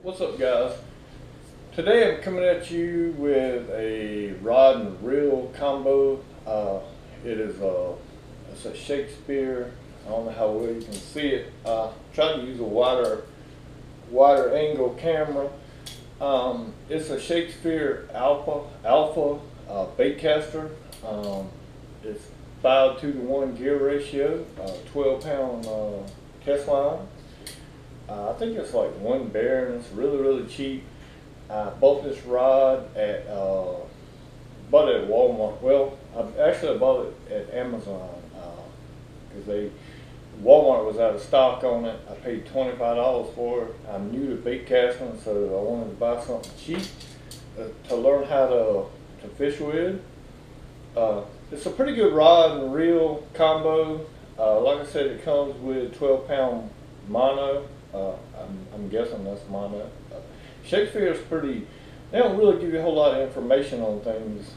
What's up, guys? Today I'm coming at you with a rod and reel combo. It's a Shakespeare. I don't know how well you can see it. Tried to use a wider angle camera. It's a Shakespeare Alpha Baitcaster. It's 5:2 to 1 gear ratio, 12-pound test line. I think it's like one bear, and it's really cheap. I bought this rod bought it at Walmart. Well, I bought it at Amazon because Walmart was out of stock on it. I paid $25 for it. I'm new to bait casting, so I wanted to buy something cheap to learn how to fish with. It's a pretty good rod and reel combo. Like I said, it comes with 12-pound mono. I'm guessing that's mono. Shakespeare's they don't really give you a whole lot of information on things.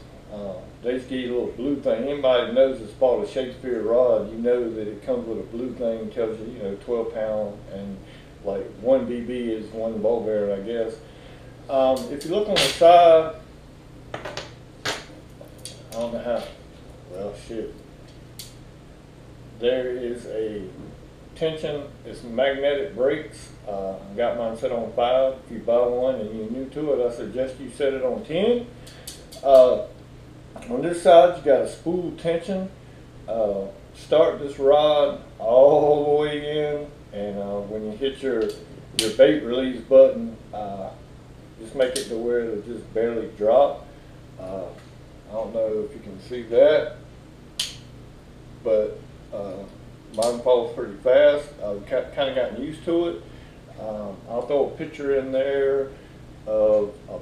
They just give you a little blue thing. Anybody that knows it's bought a Shakespeare rod, you know that it comes with a blue thing, tells you, 12 pound, and like 1 BB is 1 ball bearing, I guess. If you look on the side, I don't know how, well, shit. There is a tension, it's magnetic brakes. I got mine set on 5. If you buy one and you're new to it, I suggest you set it on 10. On this side, you got a spool tension. Start this rod all the way in, and when you hit your bait release button, just make it to where it'll just barely drop. I don't know if you can see that, but mine falls pretty fast. I've kind of gotten used to it. I'll throw a picture in there of a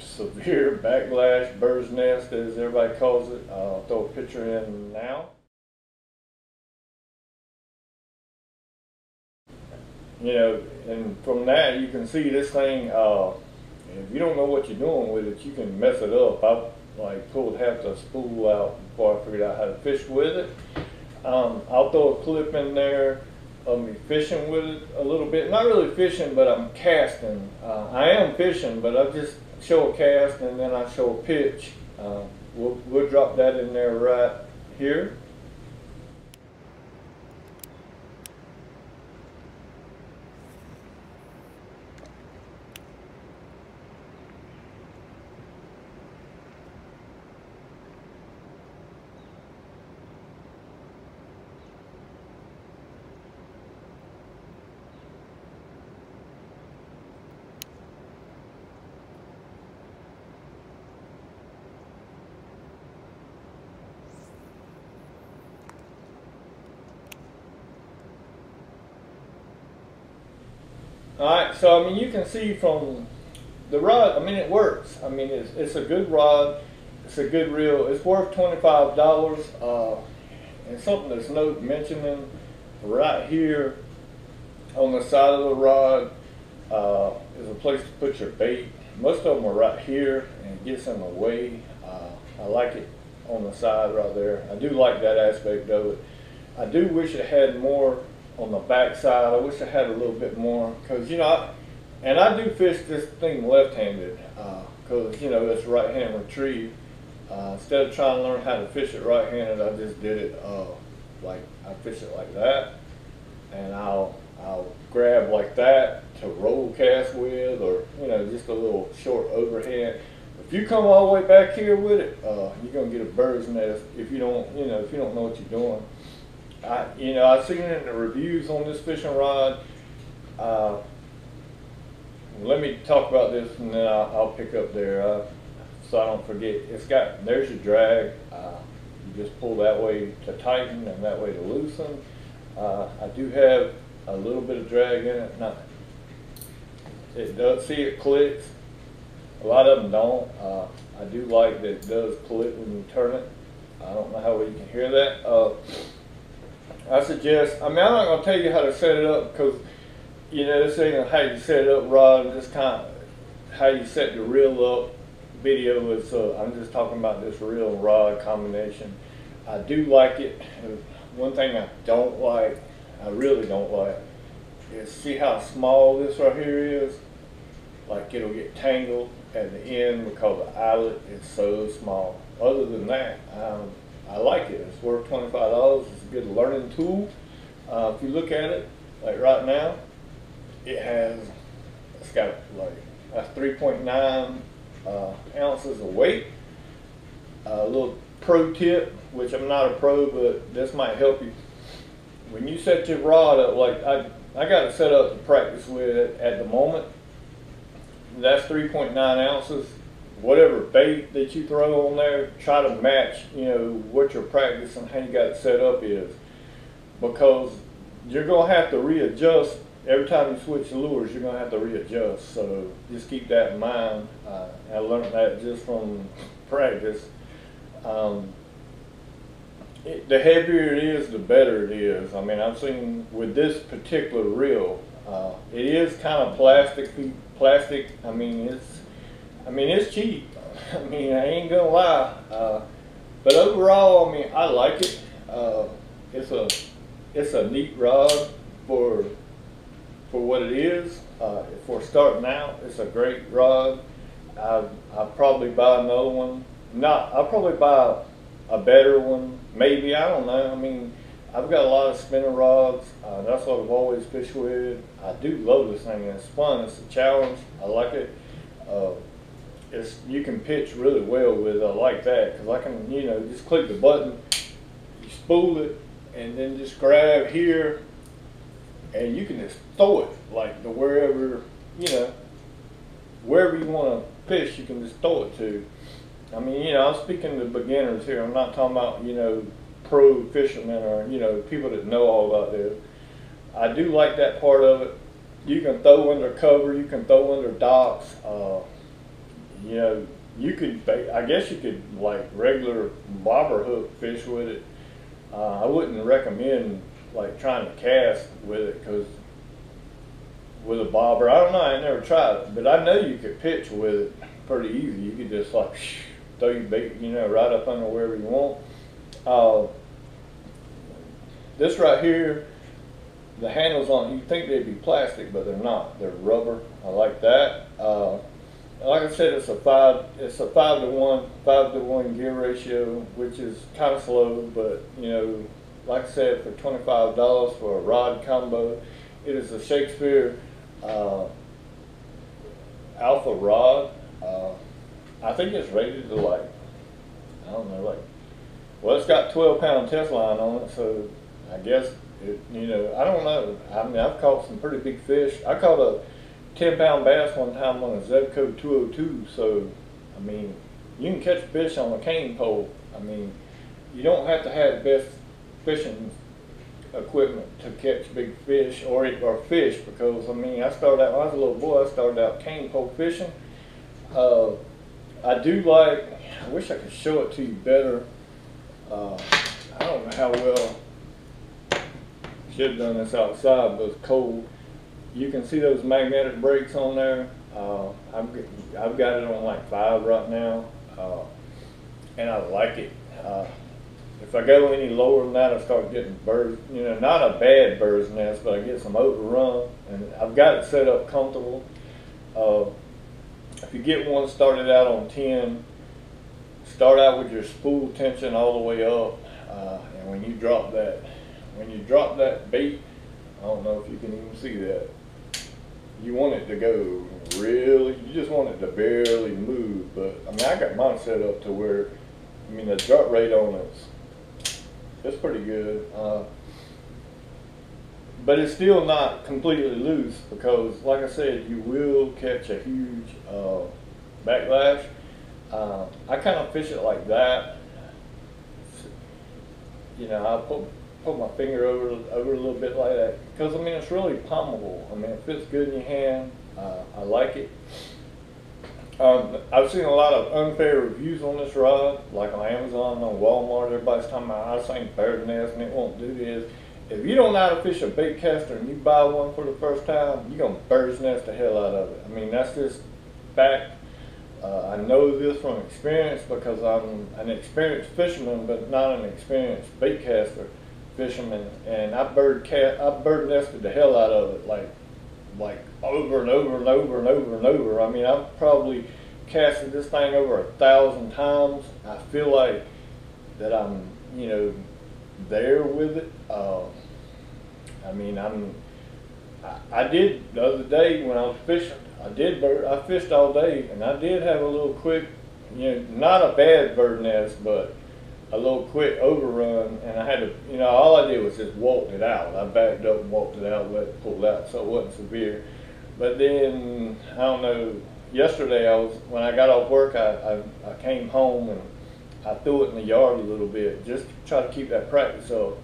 severe backlash, bird's nest as everybody calls it. I'll throw a picture in now. And from that you can see this thing, if you don't know what you're doing with it, you can mess it up. I pulled half the spool out before I figured out how to fish with it. I'll throw a clip in there of me fishing with it a little bit. Not really fishing, but I'm casting. I am fishing, but I just show a cast and then I show a pitch. We'll drop that in there right here. Alright, so you can see from the rod, it works. It's a good rod, it's a good reel, it's worth $25. And something that's worth mentioning, right here on the side of the rod is a place to put your bait. Most of them are right here, and it gets in the way. I like it on the side right there. I do like that aspect of it. I do wish it had more on the back side. I wish I had a little bit more, because I do fish this thing left-handed, because it's right-hand retrieve. Instead of trying to learn how to fish it right-handed, I just did it I fish it like that, and I'll grab like that to roll cast with, or just a little short overhand. If you come all the way back here with it, you're gonna get a bird's nest if you don't know what you're doing. I've seen it in the reviews on this fishing rod. Let me talk about this, and then I'll pick up there so I don't forget. There's your drag. You just pull that way to tighten and that way to loosen. I do have a little bit of drag in it. Now, it does, see it clicks. A lot of them don't. I do like that it does click when you turn it. I don't know how well you can hear that. I suggest, I'm not going to tell you how to set it up, because, this ain't how you set it up rod, and just kind of how you set the reel up video is, I'm just talking about this reel and rod combination. I do like it. One thing I don't like, I really don't like, is see how small this right here is? like it'll get tangled at the end because the eyelet is so small. Other than that, I like it. It's worth $25. It's a good learning tool. If you look at it, like right now, it's got like a 3.9 ounces of weight. A little pro tip, which I'm not a pro, but this might help you. When you set your rod up, like I got it set up to practice with at the moment. That's 3.9 ounces. Whatever bait that you throw on there, try to match, you know, what your practice and how you got it set up is, because you're gonna have to readjust every time you switch the lures. You're gonna have to readjust. So just keep that in mind. I learned that just from practice. The heavier it is, the better it is. I mean, I've seen with this particular reel, it is kind of plastic. I mean, it's cheap. I mean, I ain't gonna lie. But overall, I mean, I like it. It's a neat rod for what it is. For starting out, it's a great rod. I'll probably buy another one. I'll probably buy a better one, maybe, I don't know. I mean, I've got a lot of spinner rods. That's what I've always fished with. I do love this thing. It's fun. It's a challenge. I like it. You can pitch really well with it. I like that because I can, you know, just click the button, you spool it, and then just grab here, and you can just throw it like to wherever, you know, wherever you want to fish, you can just throw it to. I mean, you know, I'm speaking to beginners here. I'm not talking about, you know, pro fishermen or, you know, people that know all about this. I do like that part of it. You can throw under cover. You can throw under docks. You know, you could, I guess you could, like, regular bobber hook fish with it. I wouldn't recommend, like, trying to cast with it, because with a bobber, I don't know, I never tried it, but I know you could pitch with it pretty easy. You could just, like, throw your bait, you know, right up under wherever you want. This right here, the handles on it, you'd think they'd be plastic, but they're not. They're rubber. I like that. Like I said, it's a 5-to-1 gear ratio, which is kind of slow, but, you know, like I said, for $25 for a rod combo, it is a Shakespeare Alpha rod. I think it's rated to, like, I don't know, like, well, it's got 12-pound test line on it, so I guess it, you know, I don't know. I mean, I've caught some pretty big fish. I caught a 10-pound bass one time on a Zebco 202. So, I mean, you can catch fish on a cane pole. I mean, you don't have to have the best fishing equipment to catch big fish or fish, because, I mean, I started out, when I was a little boy, I started out cane pole fishing. I do like, I wish I could show it to you better. I don't know how well, should have done this outside, but it's cold. You can see those magnetic brakes on there. I've got it on like 5 right now, and I like it. If I go any lower than that, I start getting birds, you know, not a bad bird's nest, but I get some overrun, and I've got it set up comfortable. If you get one started out on 10, start out with your spool tension all the way up, and when you drop that bait, I don't know if you can even see that, you want it to go really, you just want it to barely move. But I mean, I got mine set up to where, I mean, the drop rate on it's pretty good, but it's still not completely loose, because like I said, you will catch a huge backlash. I kind of fish it like that. You know, I put my finger over a little bit like that, because I mean, it's really pommable. I mean, it fits good in your hand. I like it. I've seen a lot of unfair reviews on this rod, like on Amazon, on Walmart. Everybody's talking about, I seen bird's nest and it won't do this. If you don't know how to fish a baitcaster and you buy one for the first time, you're going to bird's nest the hell out of it. I mean, that's just fact. I know this from experience, because I'm an experienced fisherman, but not an experienced baitcaster fisherman. And I bird nested the hell out of it, like over and over and over and over and over. I mean, I've probably casted this thing over 1,000 times. I feel like that I'm, you know, there with it. I mean, I did the other day when I was fishing. I fished all day, and I did have a little quick, you know, not a bad bird nest, but a little quick overrun, and I had to, you know, all I did was just walked it out. I backed up and walked it out, let it pull out, so it wasn't severe. But then, I don't know, yesterday when I got off work, I came home and I threw it in the yard a little bit, just to try to keep that practice up.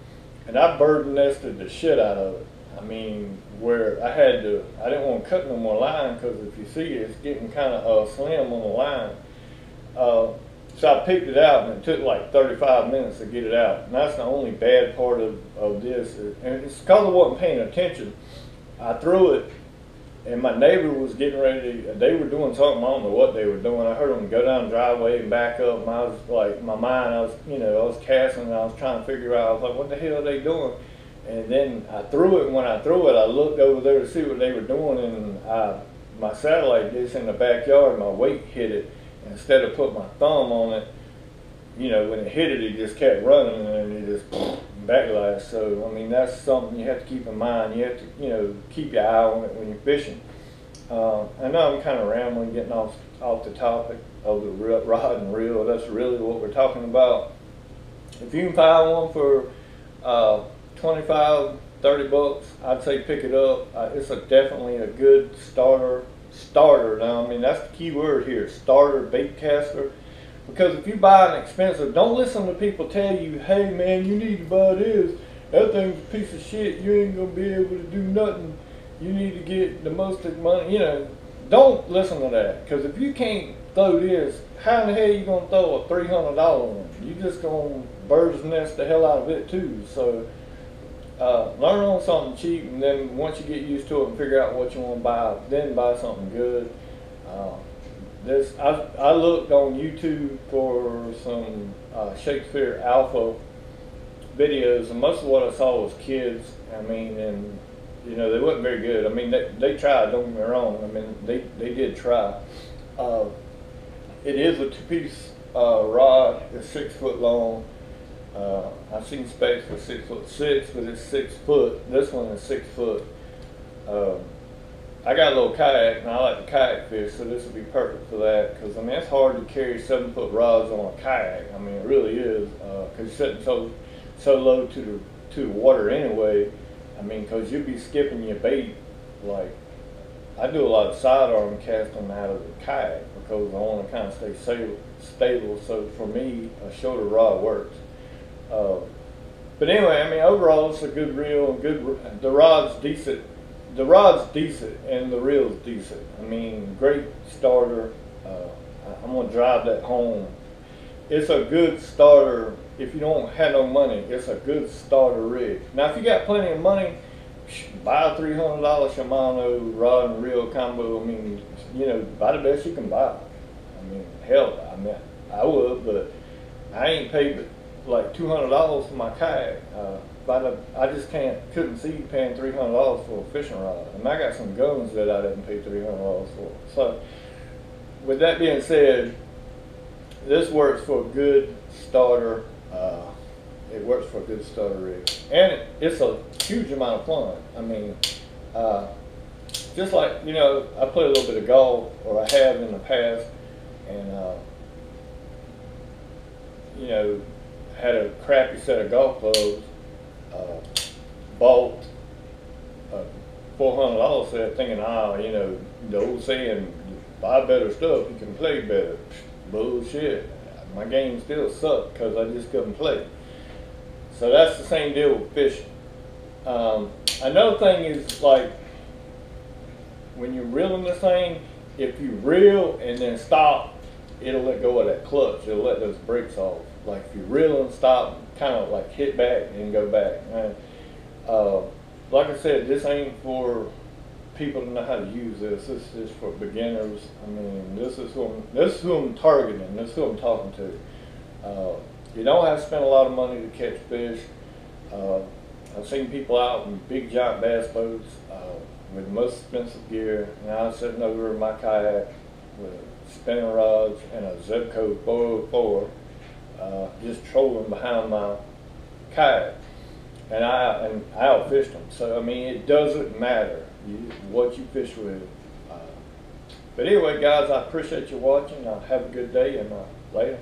And I bird nested the shit out of it. I mean, where I didn't want to cut no more line, because if you see it, it's getting kind of slim on the line. So I picked it out, and it took like 35 minutes to get it out. And that's the only bad part of this. And it's because I wasn't paying attention. I threw it, and my neighbor was getting ready. They were doing something. I don't know what they were doing. I heard them go down the driveway and back up. And I was like, my mind, I was casting, and I was trying to figure out. I was like, what the hell are they doing? And then I threw it, and when I threw it, I looked over there to see what they were doing, and my satellite dish in the backyard, my weight hit it. And instead of putting my thumb on it, you know, when it hit it, it just kept running, and it just backlash. So, I mean, that's something you have to keep in mind. You have to, you know, keep your eye on it when you're fishing. I know I'm kind of rambling, getting off the topic of the rod and reel. That's really what we're talking about. If you can find one for 25, 30 bucks, I'd say pick it up. It's definitely a good starter. Now, I mean, that's the key word here, starter Baitcaster. Because if you buy an expensive, don't listen to people tell you, hey man, you need to buy this. That thing's a piece of shit. You ain't gonna be able to do nothing. You need to get the most of the money. You know, don't listen to that. Because if you can't throw this, how in the hell are you gonna throw a $300 one? You just gonna bird's nest the hell out of it too. So learn on something cheap, and then once you get used to it and figure out what you want to buy, then buy something good. I looked on YouTube for some Shakespeare alpha videos, and most of what I saw was kids. I mean, and you know, they wasn't very good. I mean, they tried, don't get me wrong. I mean, they did try. It is a two-piece rod. It's 6 foot long. I've seen specs for 6'6", but it's 6 foot. This one is 6 foot. I got a little kayak, and I like to kayak fish, so this would be perfect for that. Because I mean, it's hard to carry 7-foot rods on a kayak. I mean, it really is, because you're sitting so low to the water anyway. I mean, because you'll be skipping your bait. Like, I do a lot of sidearm casting out of the kayak because I want to kind of stay stable. So for me, a shorter rod works. But anyway, I mean, overall, it's a good reel. The rod's decent. The rod's decent, and the reel's decent. I mean, great starter. I'm gonna drive that home. It's a good starter. If you don't have no money, it's a good starter rig. Now, if you got plenty of money, buy a $300 Shimano rod and reel combo. I mean, you know, buy the best you can buy. I mean, hell, I mean, I would, but I ain't paid but like $200 for my kayak. I just couldn't see paying $300 for a fishing rod. And I got some guns that I didn't pay $300 for. So, with that being said, this works for a good starter. It works for a good starter rig, and it's a huge amount of fun. I mean, just like, you know, I play a little bit of golf, or I have in the past, and you know, had a crappy set of golf clubs. Bought a $400 set, thinking, you know, the old saying, buy better stuff, you can play better. Bullshit. My game still sucked because I just couldn't play. So that's the same deal with fishing. Another thing is, like, when you're reeling this thing, if you reel and then stop, it'll let go of that clutch. It'll let those brakes off. Like, if you reel and stop, kind of like hit back and go back. And, like I said, this ain't for people to know how to use this. This is for beginners. I mean, this is who I'm targeting. This is who I'm talking to. You don't have to spend a lot of money to catch fish. I've seen people out in big giant bass boats. with the most expensive gear, and I was sitting over in my kayak with spinning rods and a Zebco 404, just trolling behind my kayak, and I outfished them. So I mean, it doesn't matter what you fish with. But anyway, guys, I appreciate you watching. Have a good day, and later.